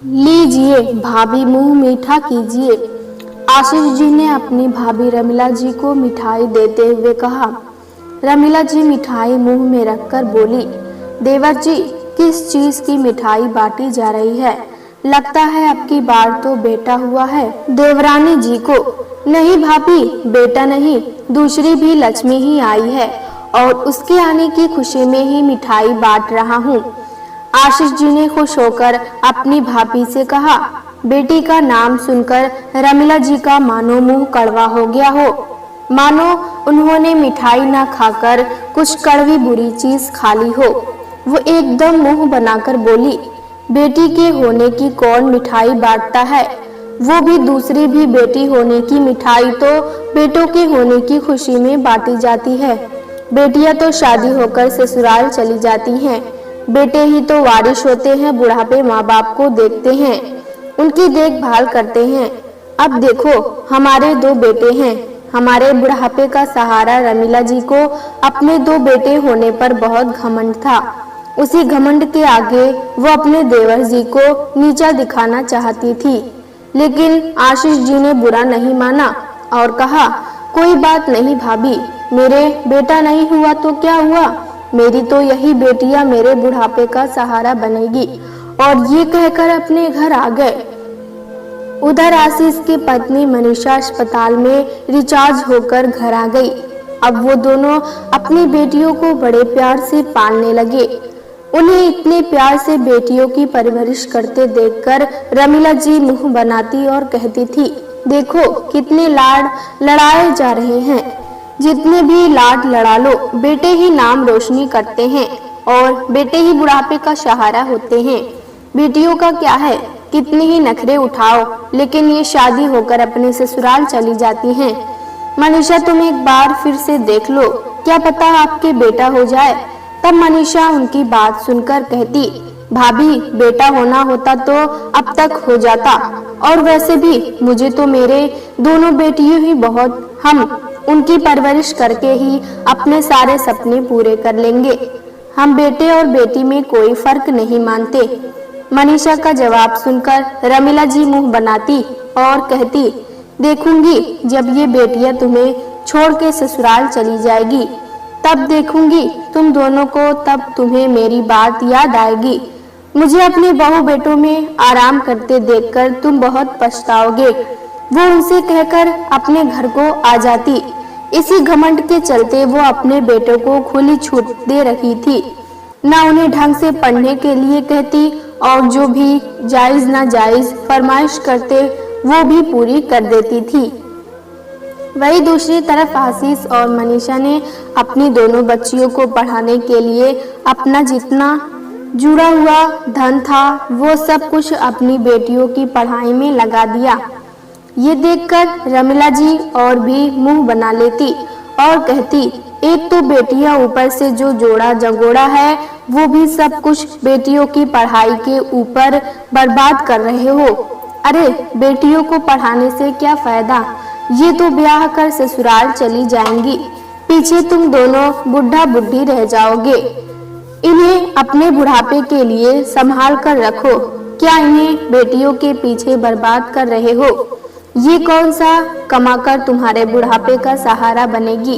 लीजिए भाभी, मुंह मीठा कीजिए। आशीष जी ने अपनी भाभी रमीला जी को मिठाई देते हुए कहा। रमीला जी मिठाई मुंह में रखकर बोली, देवर जी, किस चीज की मिठाई बांटी जा रही है? लगता है अब की बार तो बेटा हुआ है। देवरानी जी को, नहीं भाभी, बेटा नहीं, दूसरी भी लक्ष्मी ही आई है और उसके आने की खुशी में ही मिठाई बांट रहा हूँ। आशीष जी ने खुश होकर अपनी भाभी से कहा। बेटी का नाम सुनकर रमीला जी का मानो मुंह कड़वा हो गया हो, मानो उन्होंने मिठाई ना खाकर कुछ कड़वी बुरी चीज खा ली हो। वो एकदम मुंह बनाकर बोली, बेटी के होने की कौन मिठाई बांटता है? वो भी दूसरी भी बेटी होने की मिठाई तो बेटों के होने की खुशी में बांटी जाती है। बेटियां तो शादी होकर ससुराल चली जाती हैं, बेटे ही तो वारिश होते हैं, बुढ़ापे माँ बाप को देखते हैं, उनकी देखभाल करते हैं। अब देखो, हमारे 2 बेटे हैं। हमारे बुढ़ापे का सहारा रमीला जी को अपने 2 बेटे होने पर बहुत घमंड था। उसी घमंड के आगे वो अपने देवर जी को नीचा दिखाना चाहती थी, लेकिन आशीष जी ने बुरा नहीं माना और कहा, कोई बात नहीं भाभी, मेरे बेटा नहीं हुआ तो क्या हुआ, मेरी तो यही बेटियां मेरे बुढ़ापे का सहारा बनेगी। और ये कहकर अपने घर आ गए। उधर आशीष की पत्नी मनीषा अस्पताल में रिचार्ज होकर घर आ गई। अब वो दोनों अपनी बेटियों को बड़े प्यार से पालने लगे। उन्हें इतने प्यार से बेटियों की परवरिश करते देखकर रमीला जी मुंह बनाती और कहती थी, देखो कितने लाड लड़ाए जा रहे हैं। जितने भी लाड लड़ा लो, बेटे ही नाम रोशनी करते हैं और बेटे ही बुढ़ापे का सहारा होते हैं। बेटियों का क्या है, कितने ही नखरे उठाओ, लेकिन ये शादी होकर अपने ससुराल चली जाती हैं। मनीषा, तुम एक बार फिर से देख लो, क्या पता आपके बेटा हो जाए। तब मनीषा उनकी बात सुनकर कहती, भाभी, बेटा होना होता तो अब तक हो जाता, और वैसे भी मुझे तो मेरे दोनों बेटियों ही बहुत, हम उनकी परवरिश करके ही अपने सारे सपने पूरे कर लेंगे। हम बेटे और बेटी में कोई फर्क नहीं मानते। मनीषा का जवाब सुनकर रमीला जी मुंह बनाती और कहती, देखूंगी जब ये बेटियां तुम्हें छोड़ के ससुराल चली जाएगी, तब देखूंगी तुम दोनों को, तब तुम्हें मेरी बात याद आएगी। मुझे अपने बहू बेटों में आराम करते देखकर तुम बहुत पछताओगे। वो उनसे कहकर अपने घर को आ जाती। इसी घमंड के चलते वो अपने बेटों को खुली छूट दे रही थी, ना उन्हें ढंग से पढ़ने के लिए कहती और जो भी जायज नाजायज फरमाइश करते वो भी पूरी कर देती थी। वही दूसरी तरफ आशीष और मनीषा ने अपनी दोनों बच्चियों को पढ़ाने के लिए अपना जितना जुड़ा हुआ धन था वो सब कुछ अपनी बेटियों की पढ़ाई में लगा दिया। ये देखकर रमीला जी और भी मुंह बना लेती और कहती, एक तो बेटियां ऊपर से जो जोड़ा जगोड़ा है वो भी सब कुछ बेटियों की पढ़ाई के ऊपर बर्बाद कर रहे हो। अरे बेटियों को पढ़ाने से क्या फायदा, ये तो ब्याह कर ससुराल चली जाएंगी, पीछे तुम दोनों बुढ़ा बुढ़ी रह जाओगे। इन्हें अपने बुढ़ापे के लिए संभाल कर रखो, क्या इन्हें बेटियों के पीछे बर्बाद कर रहे हो? ये कौन सा कमाकर तुम्हारे बुढ़ापे का सहारा बनेगी?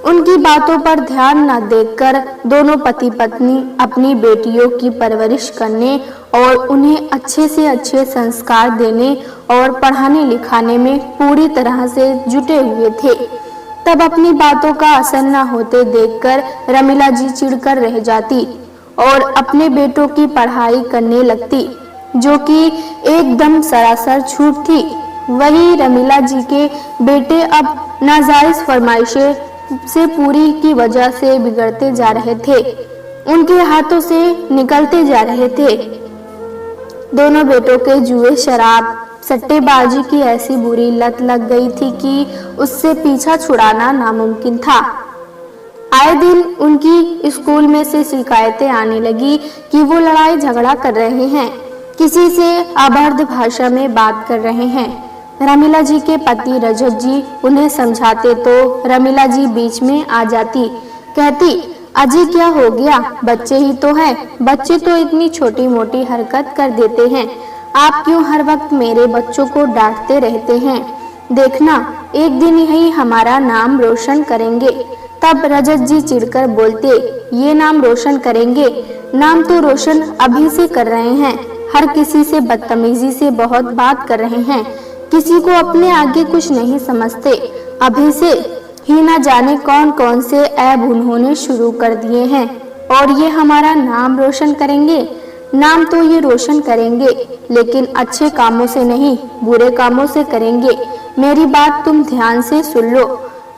उनकी बातों पर ध्यान न देकर दोनों पति पत्नी अपनी बेटियों की परवरिश करने और उन्हें अच्छे से अच्छे संस्कार देने और पढ़ाने लिखाने में पूरी तरह से जुटे हुए थे। तब अपनी बातों का असर न होते देखकर रमीला जी चिढ़कर रह जाती और अपने बेटों की पढ़ाई करने लगती, जो कि एकदम सरासर झूठ थी। वही रमीला जी के बेटे अब नाजायज फरमाइशें से पूरी की वजह से बिगड़ते जा रहे थे, उनके हाथों से निकलते जा रहे थे। दोनों बेटों के जुए, शराब, सट्टेबाजी की ऐसी बुरी लत लग गई थी कि उससे पीछा छुड़ाना नामुमकिन था। आए दिन उनकी स्कूल में से शिकायतें आने लगी कि वो लड़ाई झगड़ा कर रहे हैं, किसी से अभद्र भाषा में बात कर रहे हैं। रमीला जी के पति रजत जी उन्हें समझाते तो रमीला जी बीच में आ जाती, कहती, अजी क्या हो गया, बच्चे ही तो हैं, बच्चे तो इतनी छोटी मोटी हरकत कर देते हैं, आप क्यों हर वक्त मेरे बच्चों को डांटते रहते हैं? देखना, एक दिन यही हमारा नाम रोशन करेंगे। तब रजत जी चिढ़कर बोलते, ये नाम रोशन करेंगे? नाम तो रोशन अभी से कर रहे हैं। हर किसी से बदतमीजी से बहुत बात कर रहे हैं। किसी को अपने आगे कुछ नहीं समझते। अभी से ही ना जाने कौन कौन से ऐब उन्होंने शुरू कर दिए हैं, और ये हमारा नाम रोशन करेंगे। नाम तो ये रोशन करेंगे, लेकिन अच्छे कामों से नहीं, बुरे कामों से करेंगे। मेरी बात तुम ध्यान से सुन लो।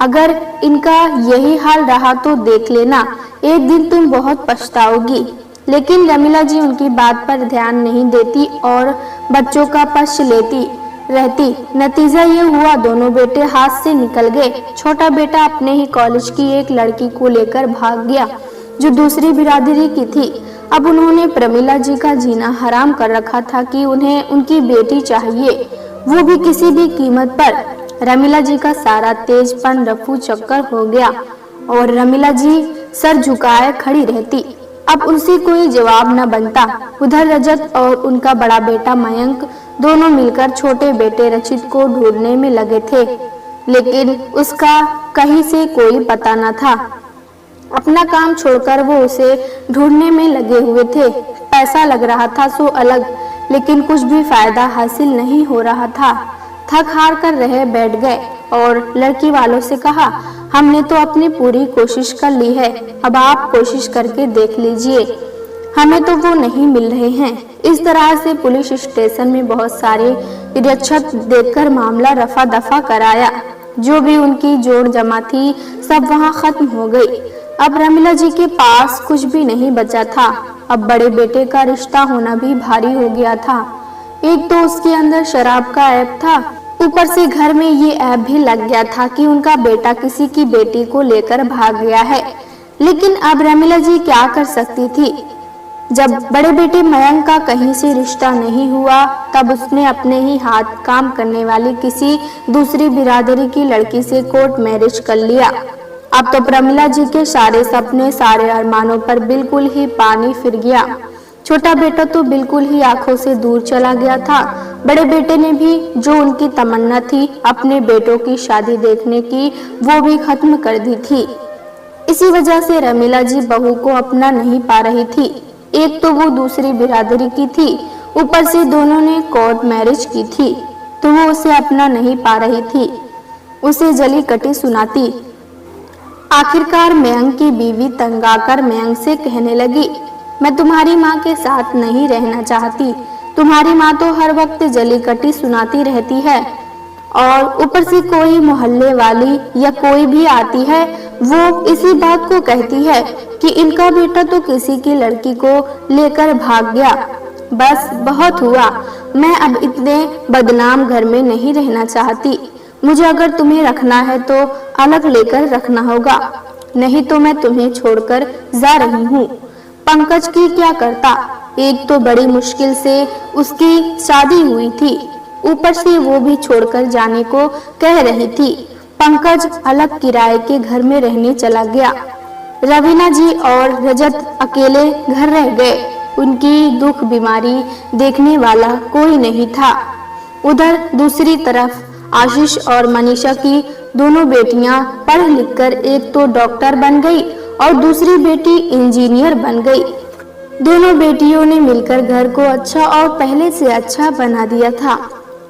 अगर इनका यही हाल रहा तो देख लेना, एक दिन तुम बहुत पछताओगी। लेकिन रमीला जी उनकी बात पर ध्यान नहीं देती और बच्चों का पक्ष लेती रहती। नतीजा ये हुआ, दोनों बेटे हाथ से निकल गए। छोटा बेटा अपने ही कॉलेज की एक लड़की को लेकर भाग गया जो दूसरी बिरादरी की थी। अब उन्होंने प्रमिला जी का जीना हराम कर रखा था कि उन्हें उनकी बेटी चाहिए, वो भी किसी भी कीमत पर। रमीला जी का सारा तेजपन रफू चक्कर हो गया और रमीला जी सर झुकाए खड़ी रहती। अब उनसे कोई जवाब न बनता। उधर रजत और उनका बड़ा बेटा मयंक दोनों मिलकर छोटे बेटे रचित को ढूंढने में लगे थे, लेकिन उसका कहीं से कोई पता न था। अपना काम छोड़कर वो उसे ढूंढने में लगे हुए थे। पैसा लग रहा था सो अलग, लेकिन कुछ भी फायदा हासिल नहीं हो रहा था। थक हार कर रह बैठ गए और लड़की वालों से कहा, हमने तो अपनी पूरी कोशिश कर ली है, अब आप कोशिश करके देख लीजिए। हमें तो वो नहीं मिल रहे हैं। इस तरह से पुलिस स्टेशन में बहुत सारे निरीक्षक देखकर मामला रफा दफा कराया। जो भी उनकी जोड़ जमा थी सब वहाँ खत्म हो गई। अब रमीला जी के पास कुछ भी नहीं बचा था। अब बड़े बेटे का रिश्ता होना भी भारी हो गया था। एक तो उसके अंदर शराब का ऐब था, ऊपर से घर में ये ऐब भी लग गया था कि उनका बेटा किसी की बेटी को लेकर भाग गया है। लेकिन अब रमीला जी क्या कर सकती थी? जब बड़े बेटे मयंक का कहीं से रिश्ता नहीं हुआ, तब उसने अपने ही हाथ काम करने वाली किसी दूसरी बिरादरी की लड़की से कोर्ट मैरिज कर लिया। अब तो प्रमिला जी के सारे सपने, सारे अरमानों पर बिल्कुल ही पानी फिर गया। छोटा बेटा तो बिल्कुल ही आंखों से दूर चला गया था। बड़े बेटे ने भी जो उनकी तमन्ना थी अपने बेटों की शादी देखने की, वो भी खत्म कर दी थी। इसी वजह से रमीला जी बहू को अपना नहीं पा रही थी। एक तो वो दूसरी बिरादरी की थी, ऊपर से दोनों ने कोर्ट मैरिज की थी, तो वो उसे अपना नहीं पा रही थी। उसे जली कटी सुनाती। आखिरकार मयंक की बीवी तंग आकर मयंक से कहने लगी, मैं तुम्हारी माँ के साथ नहीं रहना चाहती। तुम्हारी माँ तो हर वक्त जली कटी सुनाती रहती है, और ऊपर से कोई मोहल्ले वाली या कोई भी आती है वो इसी बात को कहती है कि इनका बेटा तो किसी की लड़की को लेकर भाग गया। बस बहुत हुआ, मैं अब इतने बदनाम घर में नहीं रहना चाहती। मुझे अगर तुम्हें रखना है तो अलग लेकर रखना होगा, नहीं तो मैं तुम्हें छोड़कर जा रही हूँ। पंकज की क्या करता? एक तो बड़ी मुश्किल से उसकी शादी हुई थी, ऊपर से वो भी छोड़कर जाने को कह रही थी। पंकज अलग किराए के घर में रहने चला गया। रवीना जी और रजत अकेले घर रह गए। उनकी दुख बीमारी देखने वाला कोई नहीं था। उधर दूसरी तरफ आशीष और मनीषा की दोनों बेटियां पढ़ लिखकर एक तो डॉक्टर बन गई और दूसरी बेटी इंजीनियर बन गई। दोनों बेटियों ने मिलकर घर को अच्छा और पहले से अच्छा बना दिया था।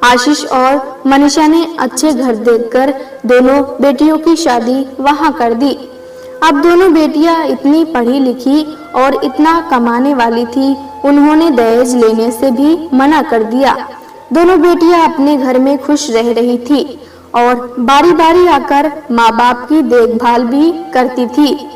आशीष और मनीषा ने अच्छे घर देखकर दोनों बेटियों की शादी वहां कर दी। अब दोनों बेटियां इतनी पढ़ी लिखी और इतना कमाने वाली थी, उन्होंने दहेज लेने से भी मना कर दिया। दोनों बेटियां अपने घर में खुश रह रही थी और बारी बारी आकर माँ बाप की देखभाल भी करती थी,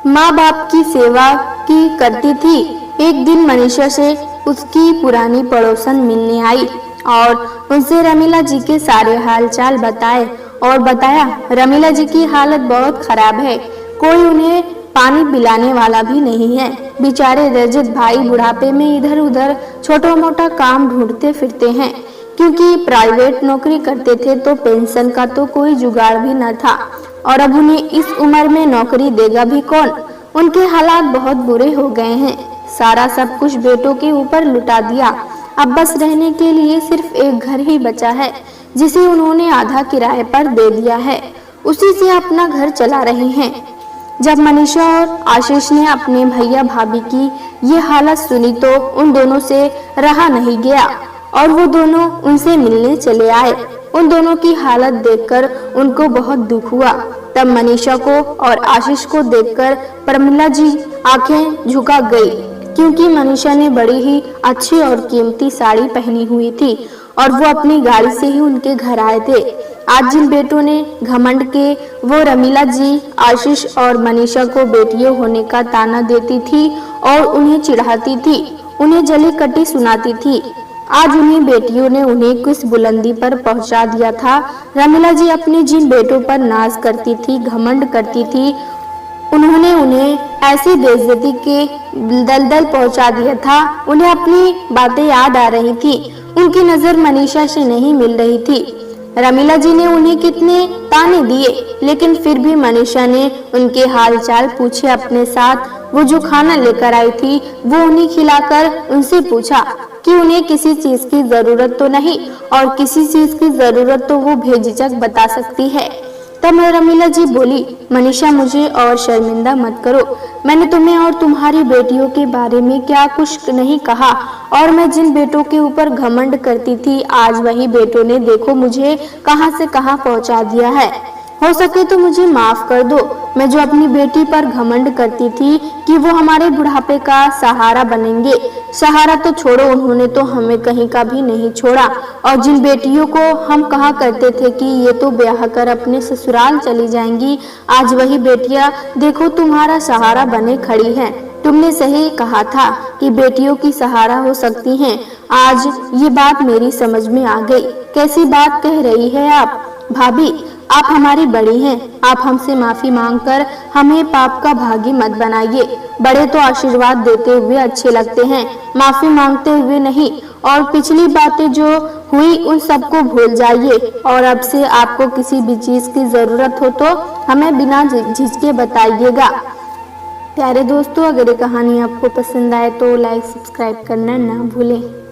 माँ बाप की सेवा की करती थी। एक दिन मनीषा से उसकी पुरानी पड़ोसन मिलने आई और उनसे रमीला जी के सारे हालचाल बताए और बताया रमीला जी की हालत बहुत खराब है, कोई उन्हें पानी पिलाने वाला भी नहीं है। बेचारे रजत भाई बुढ़ापे में इधर उधर छोटा मोटा काम ढूंढते फिरते हैं, क्योंकि प्राइवेट नौकरी करते थे तो पेंशन का तो कोई जुगाड़ भी न था, और अब उन्हें इस उम्र में नौकरी देगा भी कौन। उनके हालात बहुत बुरे हो गए हैं। सारा सब कुछ बेटों के ऊपर लुटा दिया। अब बस रहने के लिए सिर्फ एक घर ही बचा है, जिसे उन्होंने आधा किराए पर दे दिया है। उसी से अपना घर चला रहे हैं। जब मनीषा और आशीष ने अपने भैया भाभी की ये हालत सुनी तो उन दोनों से रहा नहीं गया और वो दोनों उनसे मिलने चले आए। उन दोनों की हालत देखकर उनको बहुत दुख हुआ। तब मनीषा को और आशीष को देखकर प्रमिला जी आंखें झुका गई, क्योंकि मनीषा ने बड़ी ही अच्छी और कीमती साड़ी पहनी हुई थी और वो अपनी गाड़ी से ही उनके घर आए थे। आज जिन बेटों ने घमंड के वो रमीला जी आशीष और मनीषा को बेटियों होने का ताना देती थी और उन्हें चिढ़ाती थी, उन्हें जली कटी सुनाती थी, आज उन्हीं बेटियों ने उन्हें किस बुलंदी पर पहुंचा दिया था। रमीला जी अपने जिन बेटों पर नाज करती थी, घमंड करती थी, उन्होंने उन्हें ऐसी बेइज्जती के दलदल पहुंचा दिया था। उन्हें अपनी बातें याद आ रही थी, उनकी नजर मनीषा से नहीं मिल रही थी। रमीला जी ने उन्हें कितने ताने दिए, लेकिन फिर भी मनीषा ने उनके हालचाल पूछे। अपने साथ वो जो खाना लेकर आई थी वो उन्हें खिलाकर उनसे पूछा कि उन्हें किसी चीज की जरूरत तो नहीं, और किसी चीज की जरूरत तो वो बेझिझक बता सकती है। तब रमीला जी बोली, मनीषा मुझे और शर्मिंदा मत करो, मैंने तुम्हें और तुम्हारी बेटियों के बारे में क्या कुछ नहीं कहा, और मैं जिन बेटों के ऊपर घमंड करती थी आज वही बेटों ने देखो मुझे कहां से कहां पहुंचा दिया है। हो सके तो मुझे माफ कर दो। मैं जो अपनी बेटी पर घमंड करती थी कि वो हमारे बुढ़ापे का सहारा बनेंगे, सहारा तो छोड़ो, उन्होंने तो हमें कहीं का भी नहीं छोड़ा। और जिन बेटियों को हम कहा करते थे कि ये तो ब्याह कर अपने ससुराल चली जाएंगी, आज वही बेटियां देखो तुम्हारा सहारा बने खड़ी हैं। तुमने सही कहा था कि बेटियों की सहारा हो सकती हैं। आज ये बात मेरी समझ में आ गई। कैसी बात कह रही है आप भाभी, आप हमारी बड़ी हैं, आप हमसे माफी मांगकर हमें पाप का भागी मत बनाइए। बड़े तो आशीर्वाद देते हुए अच्छे लगते हैं, माफी मांगते हुए नहीं। और पिछली बातें जो हुई उन सबको भूल जाइए, और अब से आपको किसी भी चीज की जरूरत हो तो हमें बिना झिझके बताइएगा। प्यारे दोस्तों, अगर ये कहानी आपको पसंद आए तो लाइक सब्सक्राइब करना ना भूलें।